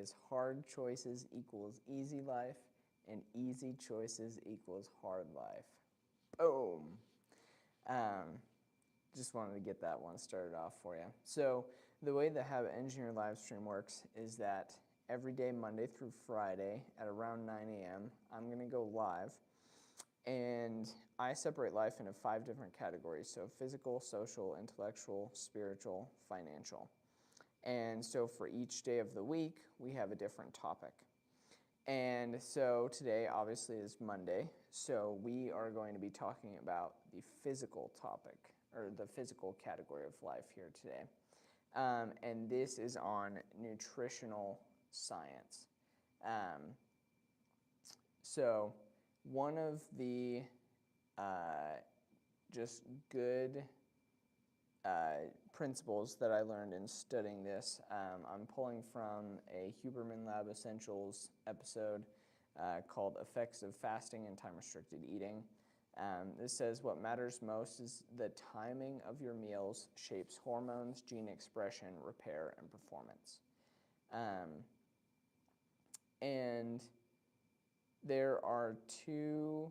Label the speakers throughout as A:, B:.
A: is hard choices equals easy life, and easy choices equals hard life. Boom. Just wanted to get that one started off for you. So the way the Habit Engineer live stream works is that every day, Monday through Friday at around 9 a.m., I'm going to go live. And I separate life into 5 different categories. So physical, social, intellectual, spiritual, financial. And so for each day of the week, we have a different topic. And so today obviously is Monday. So we are going to be talking about the physical topic, or the physical category of life here today. And this is on nutritional science. So one of the just good principles that I learned in studying this, I'm pulling from a Huberman Lab Essentials episode called Effects of Fasting and Time-Restricted Eating. This says what matters most is the timing of your meals shapes hormones, gene expression, repair, and performance. And there are 2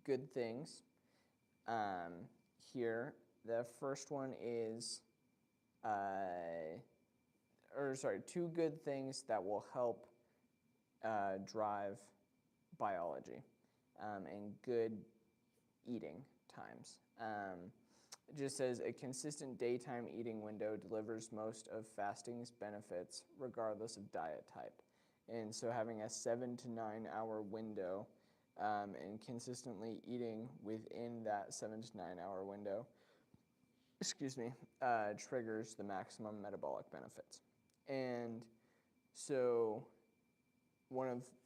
A: good things here. The first one is, 2 good things that will help drive biology and good eating times. It just says a consistent daytime eating window delivers most of fasting's benefits regardless of diet type. And so having a 7 to 9 hour window and consistently eating within that 7 to 9 hour window, triggers the maximum metabolic benefits. And so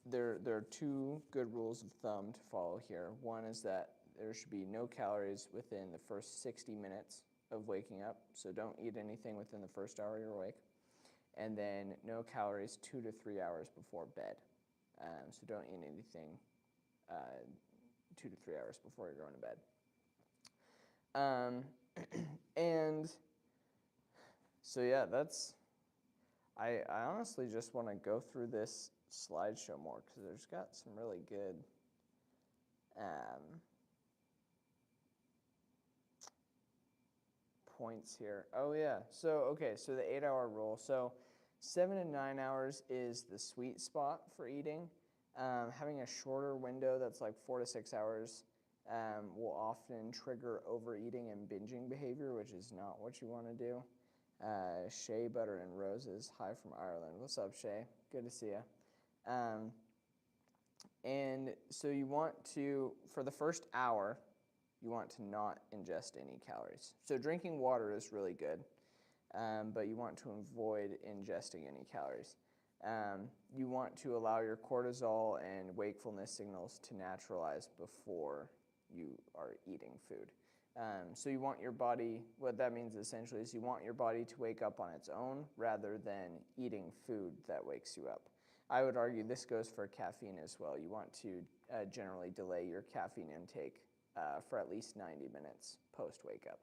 A: there are 2 good rules of thumb to follow here. One is that there should be no calories within the first 60 minutes of waking up, so don't eat anything within the first hour you're awake. And then no calories 2 to 3 hours before bed. So don't eat anything 2 to 3 hours before you're going to bed. And so yeah, I honestly just want to go through this slideshow more because there's got some really good points here. Oh yeah, so the 8-hour rule. So 7 to 9 hours is the sweet spot for eating. Having a shorter window that's like 4 to 6 hours will often trigger overeating and binging behavior, which is not what you want to do. Shea Butter and Roses, hi from Ireland. What's up, Shay? Good to see you. And so you want to, for the first hour, you want to not ingest any calories. So drinking water is really good, but you want to avoid ingesting any calories. You want to allow your cortisol and wakefulness signals to naturalize before you are eating food. So you want your body, what that means essentially is you want your body to wake up on its own rather than eating food that wakes you up. I would argue this goes for caffeine as well. You want to generally delay your caffeine intake for at least 90 minutes post-wake up.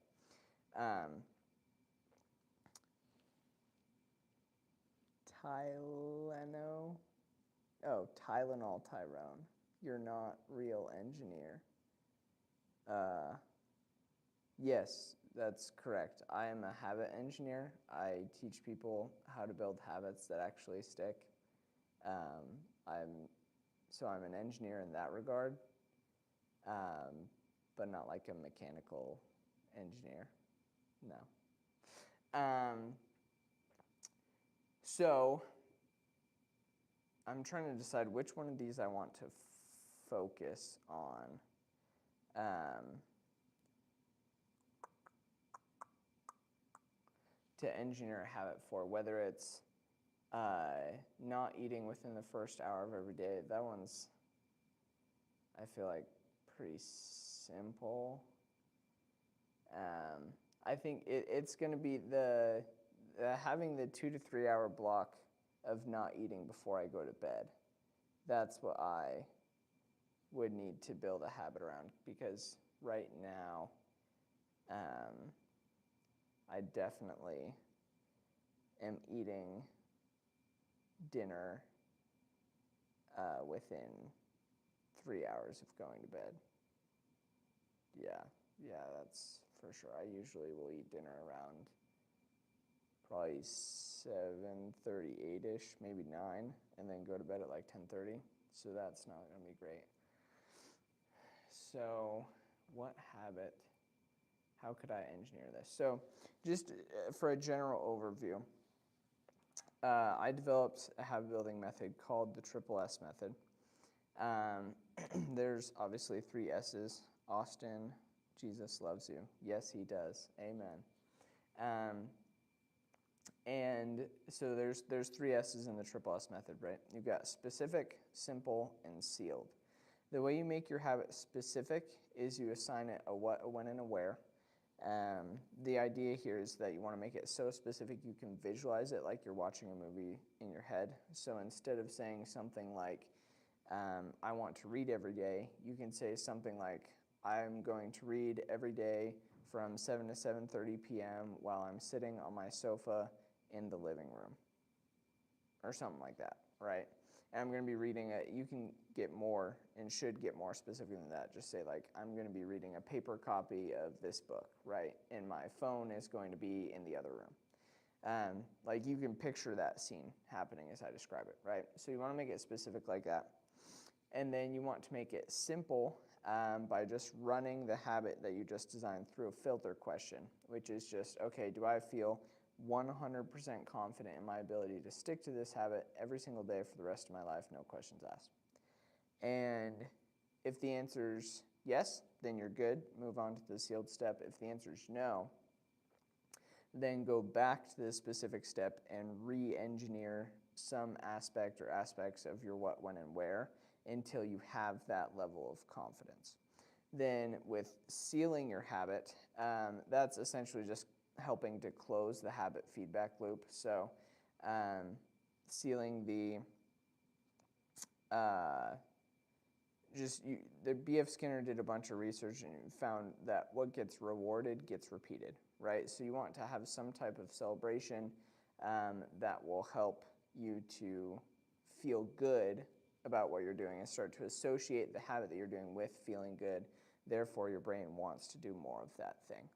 A: Tylenol, Tyrone. You're not real engineer. Yes, that's correct. I am a habit engineer. I teach people how to build habits that actually stick. I'm an engineer in that regard, but not like a mechanical engineer. No. So I'm trying to decide which one of these I want to focus on. To engineer a habit for, whether it's not eating within the first hour of every day. That one's, I feel like, pretty simple. I think it's going to be the having the 2 to 3 hour block of not eating before I go to bed. That's what I would need to build a habit around, because right now I definitely am eating dinner within 3 hours of going to bed. Yeah, that's for sure. I usually will eat dinner around probably 7:38ish, maybe 9, and then go to bed at like 10:30. So that's not going to be great. So what habit, how could I engineer this? So just for a general overview, I developed a habit building method called the Triple S method. There's obviously 3 S's. Austin, Jesus loves you. Yes, he does. Amen. And so there's 3 S's in the Triple S method, right? You've got specific, simple, and sealed. The way you make your habit specific is you assign it a what, a when, and a where. The idea here is that you want to make it so specific you can visualize it like you're watching a movie in your head. So instead of saying something like, I want to read every day, you can say something like, I'm going to read every day from 7 to 7:30 p.m. while I'm sitting on my sofa in the living room, or something like that, right? And I'm going to be reading it. You can get more and should get more specific than that. Just say like, I'm going to be reading a paper copy of this book, right? And my phone is going to be in the other room. Like you can picture that scene happening as I describe it, right? So you want to make it specific like that. And then you want to make it simple by just running the habit that you just designed through a filter question, which is just, okay, do I feel 100% confident in my ability to stick to this habit every single day for the rest of my life, no questions asked? And if the answer's yes, then you're good. Move on to the sealed step. If the answer's no, then go back to the specific step and re-engineer some aspect or aspects of your what, when, and where until you have that level of confidence. Then with sealing your habit, that's essentially just helping to close the habit feedback loop. So sealing the B.F. Skinner did a bunch of research and found that what gets rewarded gets repeated, right? So you want to have some type of celebration that will help you to feel good about what you're doing and start to associate the habit that you're doing with feeling good. Therefore, your brain wants to do more of that thing.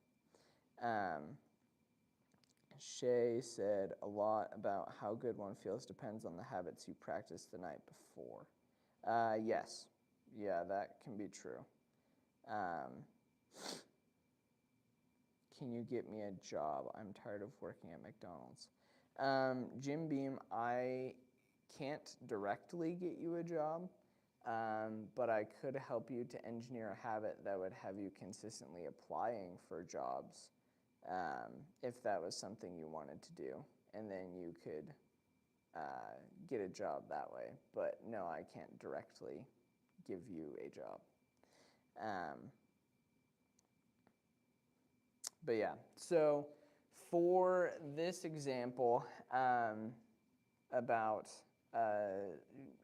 A: Shay said a lot about how good one feels depends on the habits you practiced the night before. Yes. Yeah, that can be true. Can you get me a job? I'm tired of working at McDonald's. Jim Beam, I can't directly get you a job, but I could help you to engineer a habit that would have you consistently applying for jobs if that was something you wanted to do, and then you could get a job that way. But no, I can't directly give you a job. But yeah, so for this example about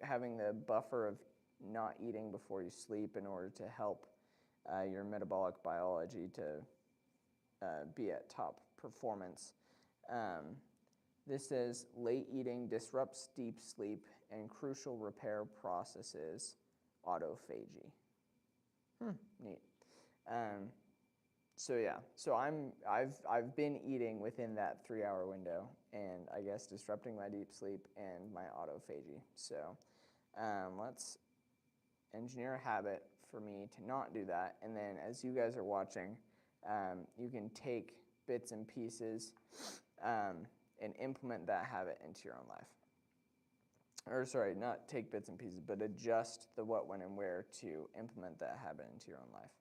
A: having the buffer of not eating before you sleep in order to help your metabolic biology to be at top performance. This says late eating disrupts deep sleep and crucial repair processes autophagy. Neat. So yeah, so I've been eating within that 3-hour window, and I guess disrupting my deep sleep and my autophagy. So let's engineer a habit for me to not do that, and then as you guys are watching, you can take bits and pieces and implement that habit into your own life. Or sorry, not take bits and pieces, but adjust the what, when, and where to implement that habit into your own life.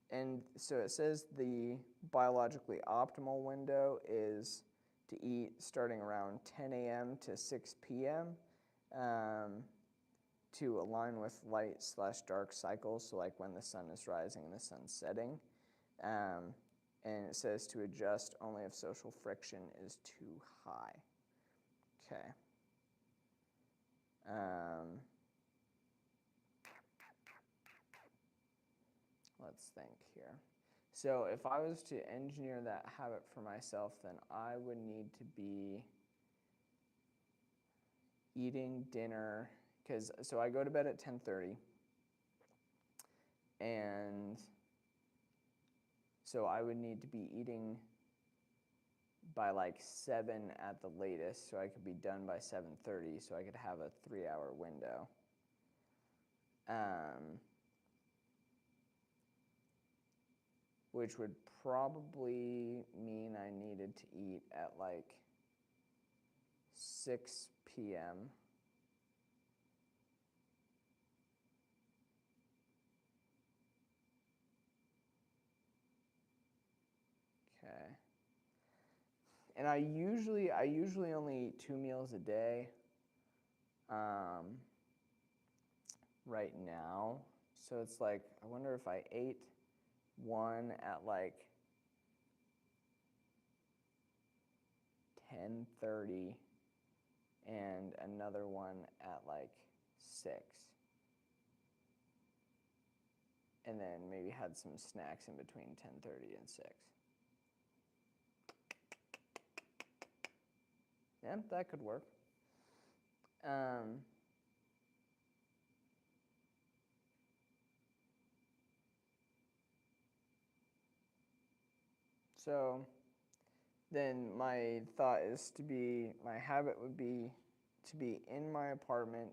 A: And so it says the biologically optimal window is to eat starting around 10 a.m. to 6 p.m. To align with light/dark cycles, so like when the sun is rising and the sun's setting. And it says to adjust only if social friction is too high. Okay. Let's think here. So if I was to engineer that habit for myself, then I would need to be eating dinner, so I go to bed at 10:30, and so I would need to be eating by like 7 at the latest, so I could be done by 7:30, so I could have a 3-hour window. Which would probably mean I needed to eat at like 6 p.m. Okay. And I usually only eat 2 meals a day right now. So it's like, I wonder if I ate one at like 10:30 and another one at like 6. And then maybe had some snacks in between 10:30 and 6. Yeah, that could work. So then my thought is my habit would be to be in my apartment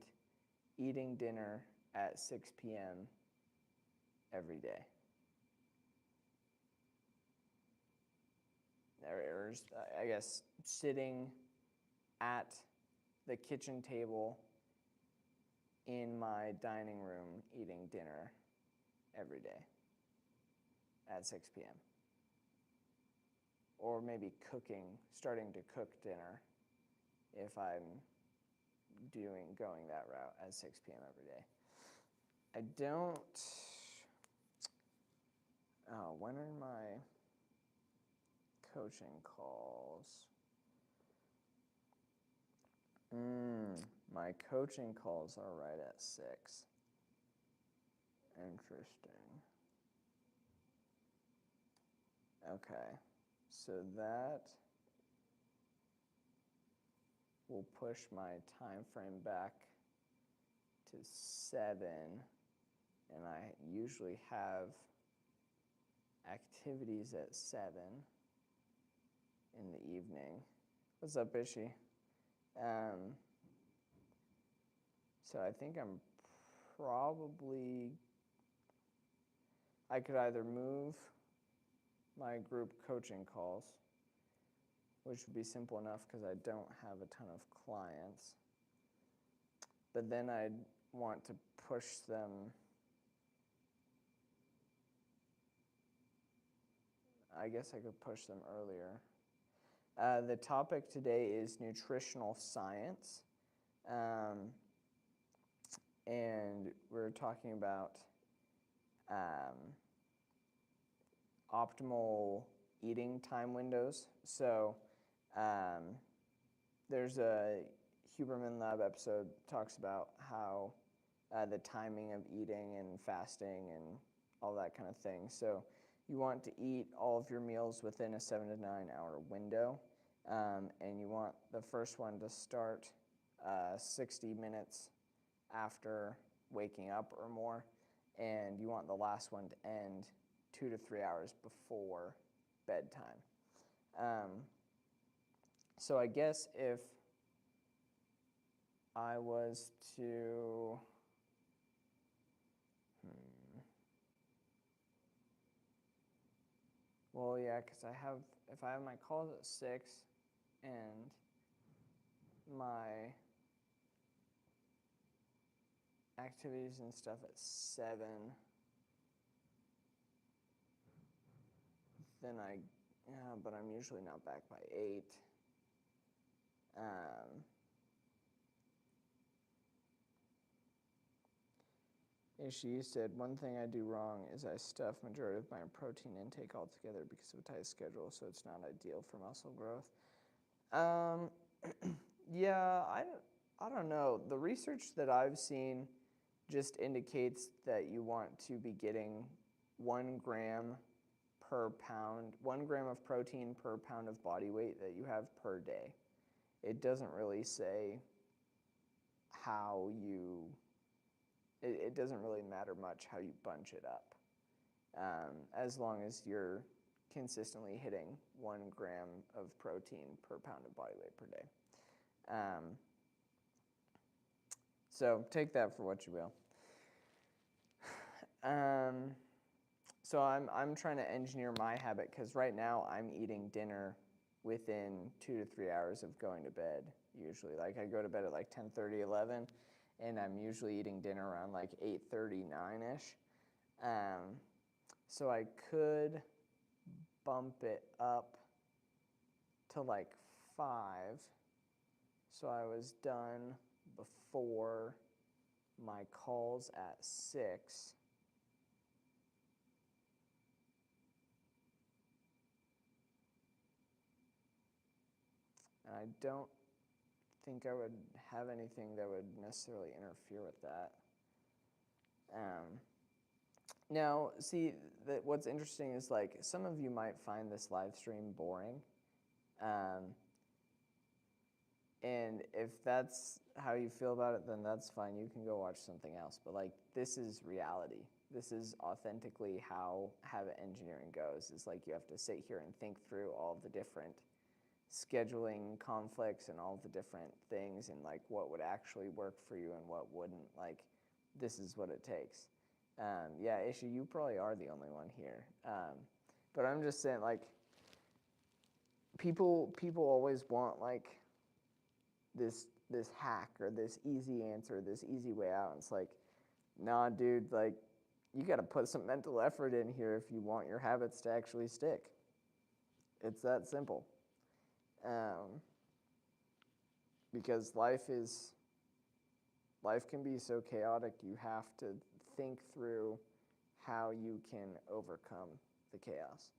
A: eating dinner at 6 p.m. every day. Or I guess sitting at the kitchen table in my dining room eating dinner every day at 6 p.m. Or maybe starting to cook dinner if I'm going that route at 6 p.m. every day. When are my coaching calls? My coaching calls are right at 6. Interesting. Okay, so that will push my time frame back to 7, and I usually have activities at 7 in the evening. What's up, Bishy? So I think I could either move my group coaching calls, which would be simple enough because I don't have a ton of clients, but then I'd want to push them. I guess I could push them earlier. The topic today is nutritional science, and we're talking about optimal eating time windows. So there's a Huberman Lab episode talks about how the timing of eating and fasting and all that kind of thing. So you want to eat all of your meals within a 7 to 9 hour window, and you want the first one to start 60 minutes after waking up or more, and you want the last one to end 2 to 3 hours before bedtime. So I guess if I was to, well, yeah, because if I have my calls at 6 and my activities and stuff at 7, then but I'm usually not back by 8. She said, one thing I do wrong is I stuff majority of my protein intake altogether because of a tight schedule, so it's not ideal for muscle growth. Yeah, I don't know. The research that I've seen just indicates that you want to be getting 1 gram per pound, 1 gram of protein per pound of body weight that you have per day. It doesn't really say how you, it doesn't really matter much how you bunch it up, as long as you're consistently hitting 1 gram of protein per pound of body weight per day. So take that for what you will. So I'm trying to engineer my habit, because right now I'm eating dinner within 2 to 3 hours of going to bed usually. Like I go to bed at like 10:30, 11, and I'm usually eating dinner around like 8:30, 9-ish. So I could bump it up to like 5, so I was done before my calls at 6. And I don't think I would have anything that would necessarily interfere with that. Now, see, what's interesting is like some of you might find this live stream boring. And if that's how you feel about it, then that's fine. You can go watch something else. But like, this is reality. This is authentically how habit engineering goes. It's like you have to sit here and think through all the different scheduling conflicts and all the different things, and like what would actually work for you and what wouldn't. Like, this is what it takes. Yeah, Isha, you probably are the only one here. But I'm just saying, like, people always want like this hack or this easy answer, this easy way out. And it's like, nah, dude, like, you got to put some mental effort in here if you want your habits to actually stick. It's that simple. Because life can be so chaotic. You have to think through how you can overcome the chaos,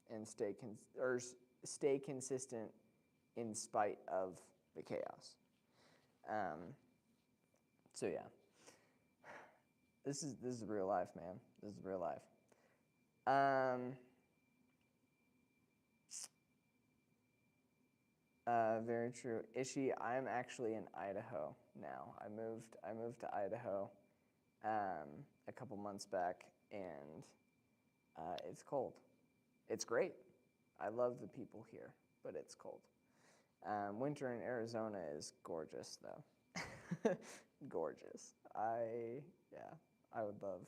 A: and stay consistent in spite of the chaos. So yeah, this is real life, man. This is real life. Very true. Ishi, I'm actually in Idaho now. I moved to Idaho a couple months back, and it's cold. It's great. I love the people here, but it's cold. Winter in Arizona is gorgeous, though. Gorgeous. I would love.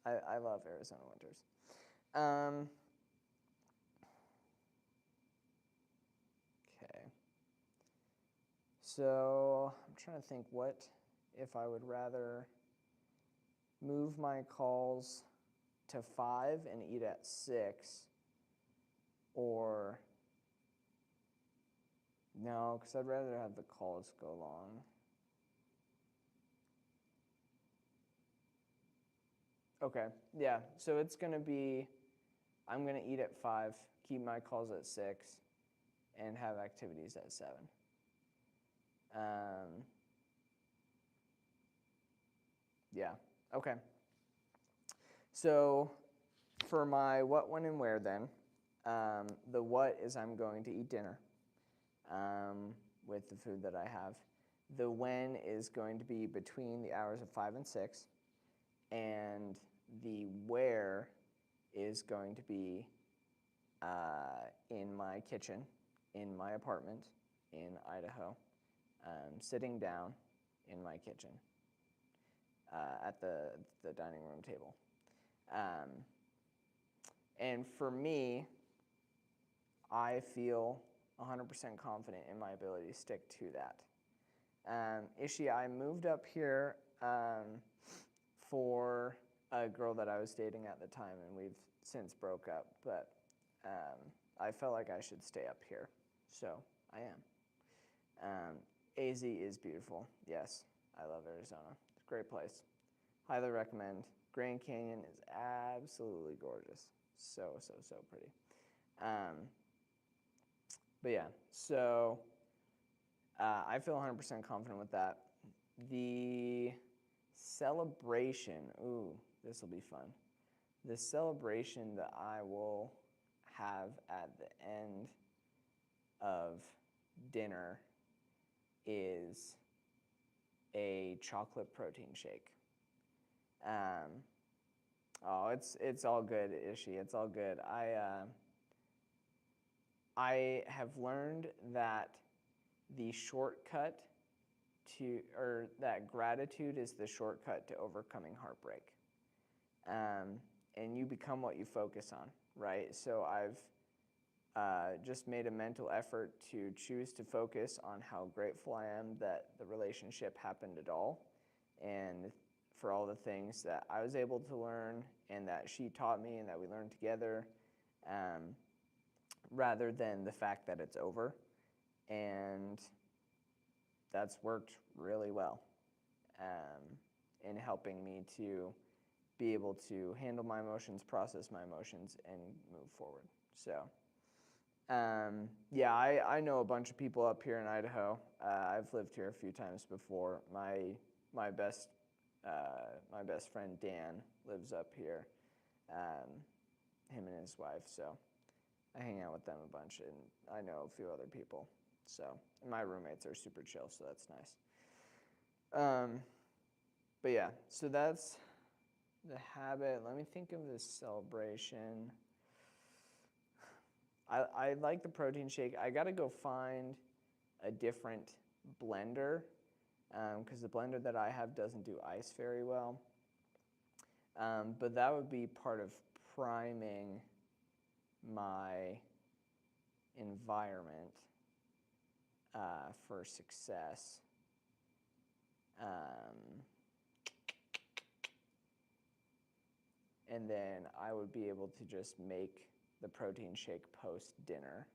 A: I love Arizona winters. So I'm trying to think, what if I would rather move my calls to 5 and eat at 6, or no, because I'd rather have the calls go long. Okay, yeah, so it's going to be, I'm going to eat at 5, keep my calls at 6, and have activities at 7. Yeah, okay. So for my what, when, and where then, the what is I'm going to eat dinner with the food that I have. The when is going to be between the hours of 5 and 6. And the where is going to be in my kitchen, in my apartment in Idaho, sitting down in my kitchen at the dining room table. And for me, I feel 100% confident in my ability to stick to that. Ishi, I moved up here for a girl that I was dating at the time, and we've since broke up, but I felt like I should stay up here, so I am. AZ is beautiful. Yes, I love Arizona. It's a great place. Highly recommend. Grand Canyon is absolutely gorgeous. So pretty. But yeah, so I feel 100% confident with that. The celebration, ooh, this will be fun. The celebration that I will have at the end of dinner is a chocolate protein shake. Oh, it's all good, Ishi. It's all good. I have learned that the shortcut or that gratitude is the shortcut to overcoming heartbreak. And you become what you focus on, right? So I've just made a mental effort to choose to focus on how grateful I am that the relationship happened at all, and for all the things that I was able to learn and that she taught me and that we learned together, rather than the fact that it's over. And that's worked really well in helping me to be able to handle my emotions, process my emotions, and move forward. So, yeah, I know a bunch of people up here in Idaho. I've lived here a few times before. My best friend Dan lives up here. Him and his wife. So I hang out with them a bunch, and I know a few other people. So and my roommates are super chill, so that's nice. But yeah, so that's the habit. Let me think of this celebration. I like the protein shake. I gotta go find a different blender because the blender that I have doesn't do ice very well. But that would be part of priming my environment for success. And then I would be able to just make the protein shake post-dinner.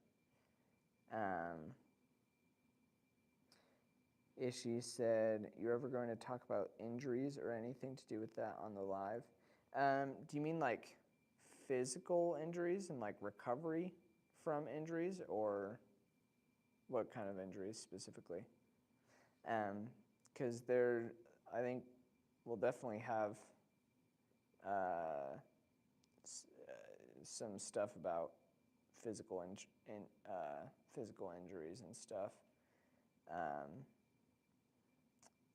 A: Ishi said, "You're ever going to talk about injuries or anything to do with that on the live?" Do you mean like physical injuries and like recovery from injuries, or what kind of injuries specifically? Because I think we'll definitely have some stuff about physical injuries and stuff.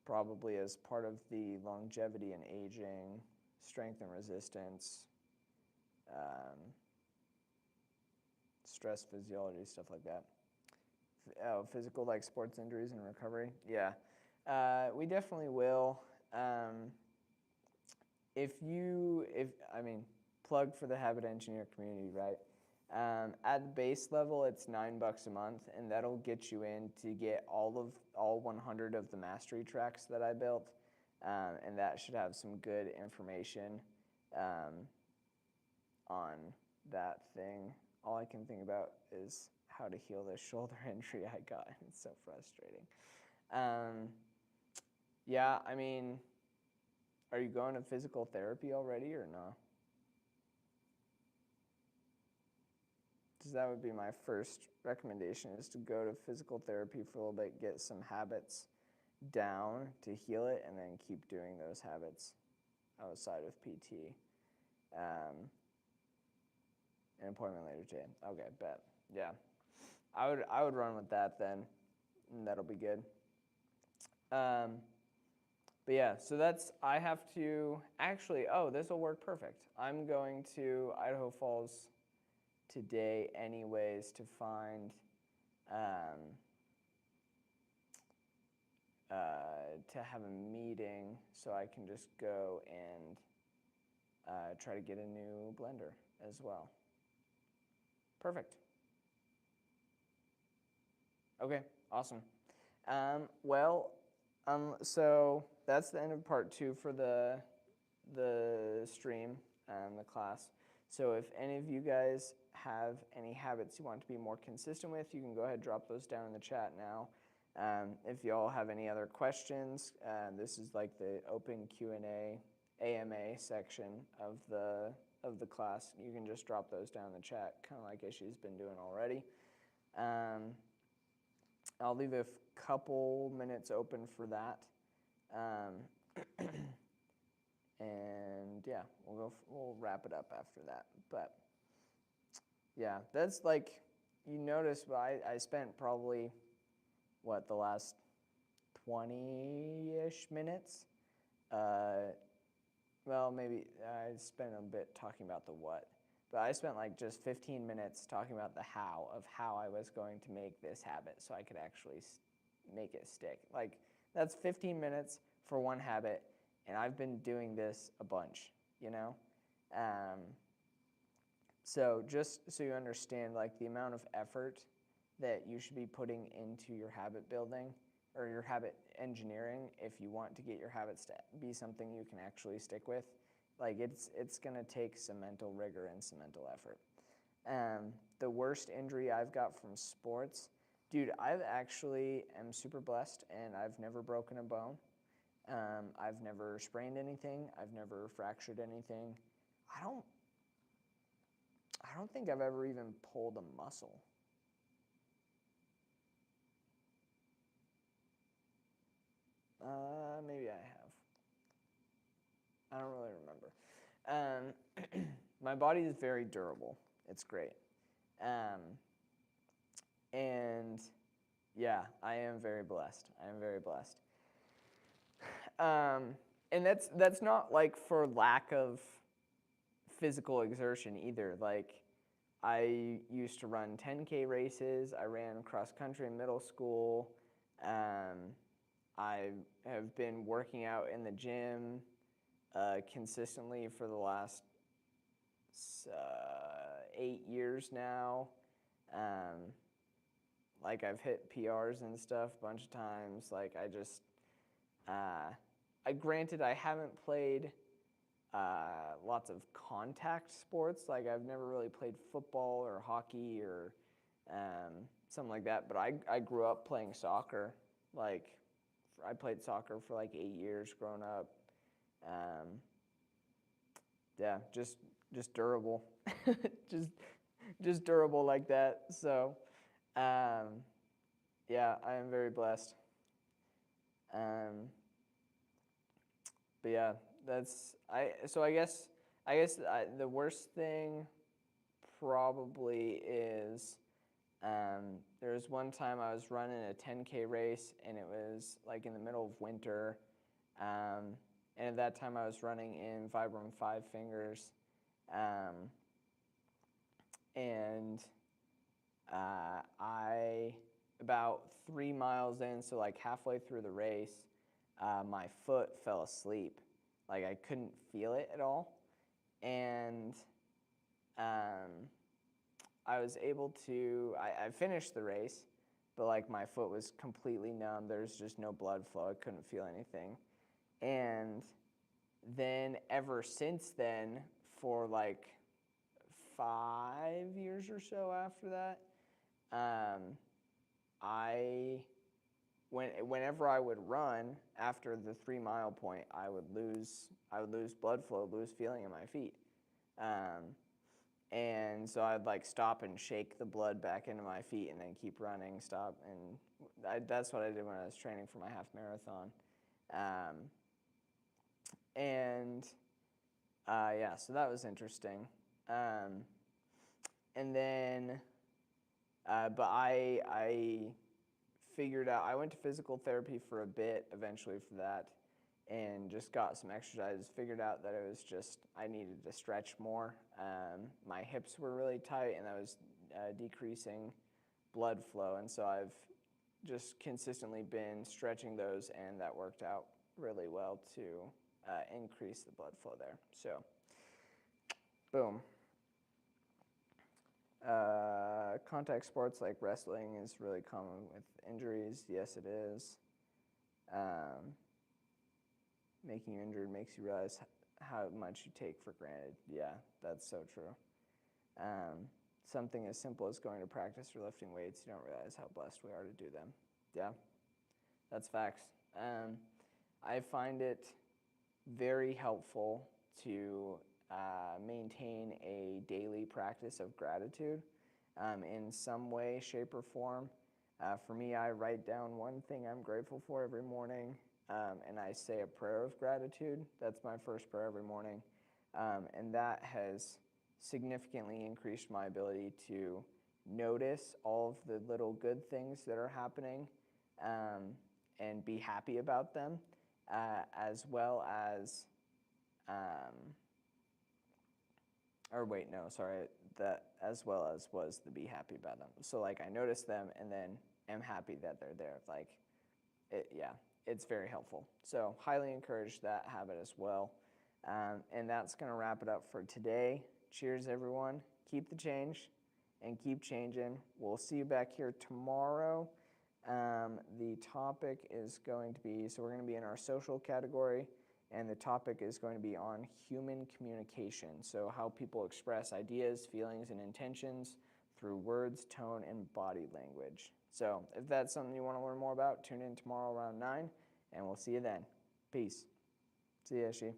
A: Probably as part of the longevity and aging, strength and resistance, stress physiology, stuff like that. Physical, like sports injuries and recovery. Yeah, we definitely will. Plug for the Habit Engineer community, right? At the base level, it's $9 a month, and that'll get you in to get all 100 of the mastery tracks that I built, and that should have some good information on that thing. All I can think about is how to heal this shoulder injury I got. It's so frustrating. Yeah, I mean, are you going to physical therapy already or no? Because that would be my first recommendation, is to go to physical therapy for a little bit, get some habits down to heal it, and then keep doing those habits outside of PT. An appointment later today. Okay, bet. Yeah. I would run with that then, and that'll be good. But yeah, so I have to, actually, this will work perfect. I'm going to Idaho Falls today anyways to find, to have a meeting so I can just go and try to get a new blender as well. Perfect. Okay, awesome. So that's the end of part 2 for the stream, the class. So if any of you guys have any habits you want to be more consistent with, you can go ahead and drop those down in the chat now. If you all have any other questions, this is like the open Q&A AMA section of the class. You can just drop those down in the chat, kind of like Ishi's been doing already. I'll leave a couple minutes open for that. And yeah, we'll wrap it up after that. But yeah, that's like, you notice, but I spent probably, the last 20-ish minutes. Well, maybe I spent a bit talking about the what, but I spent like just 15 minutes talking about the how of how I was going to make this habit so I could actually make it stick. Like, that's 15 minutes for one habit, and I've been doing this a bunch, you know? So just so you understand, like, the amount of effort that you should be putting into your habit building or your habit engineering if you want to get your habits to be something you can actually stick with, like, it's going to take some mental rigor and some mental effort. The worst injury I've got from sports, dude, I've actually am super blessed, and I've never broken a bone. I've never sprained anything. I've never fractured anything. I don't think I've ever even pulled a muscle. Maybe I have. I don't really remember. My body is very durable. It's great. And yeah, I am very blessed. I am very blessed. And that's not like for lack of physical exertion either. Like, I used to run 10K races. I ran cross country in middle school. I have been working out in the gym consistently for the last 8 years now. Like, I've hit PRs and stuff a bunch of times. Like, granted, I haven't played lots of contact sports. Like, I've never really played football or hockey or something like that. But I grew up playing soccer. Like, I played soccer for like 8 years growing up. Yeah, just durable, just durable like that. So, yeah, I am very blessed. But yeah, I guess the worst thing probably is there was one time I was running a 10K race, and it was like in the middle of winter, and at that time I was running in Vibram 5 Fingers, and I, about 3 miles in, so like halfway through the race, my foot fell asleep. Like, I couldn't feel it at all, and I was able to, I finished the race, but like my foot was completely numb. There's just no blood flow. I couldn't feel anything. And then ever since then, for like 5 years or so after that, whenever I would run after the 3 mile point, I would lose blood flow, lose feeling in my feet. And so I'd like stop and shake the blood back into my feet and then keep running, stop. And that's what I did when I was training for my half marathon. Yeah, so that was interesting. And then, but I figured out, I went to physical therapy for a bit eventually for that, and just got some exercises, figured out that it was just, I needed to stretch more. My hips were really tight, and that was decreasing blood flow, and so I've just consistently been stretching those, and that worked out really well to increase the blood flow there. So, boom. Contact sports like wrestling is really common with injuries. Yes, it is. Making you injured makes you realize how much you take for granted. Yeah, that's so true. Something as simple as going to practice or lifting weights, you don't realize how blessed we are to do them. Yeah, that's facts. I find it very helpful to maintain a daily practice of gratitude in some way, shape, or form. For me, I write down one thing I'm grateful for every morning, and I say a prayer of gratitude. That's my first prayer every morning, and that has significantly increased my ability to notice all of the little good things that are happening, and be happy about them, as well as, or wait, no, sorry, that as well as was the be happy about them. So like I notice them and then am happy that they're there. Like, yeah, it's very helpful. So highly encourage that habit as well. And that's going to wrap it up for today. Cheers, everyone. Keep the change and keep changing. We'll see you back here tomorrow. The topic is going to be, so we're going to be in our social category, and the topic is going to be on human communication. So how people express ideas, feelings, and intentions through words, tone, and body language. So if that's something you want to learn more about, tune in tomorrow around 9, and we'll see you then. Peace. See you, Ashi.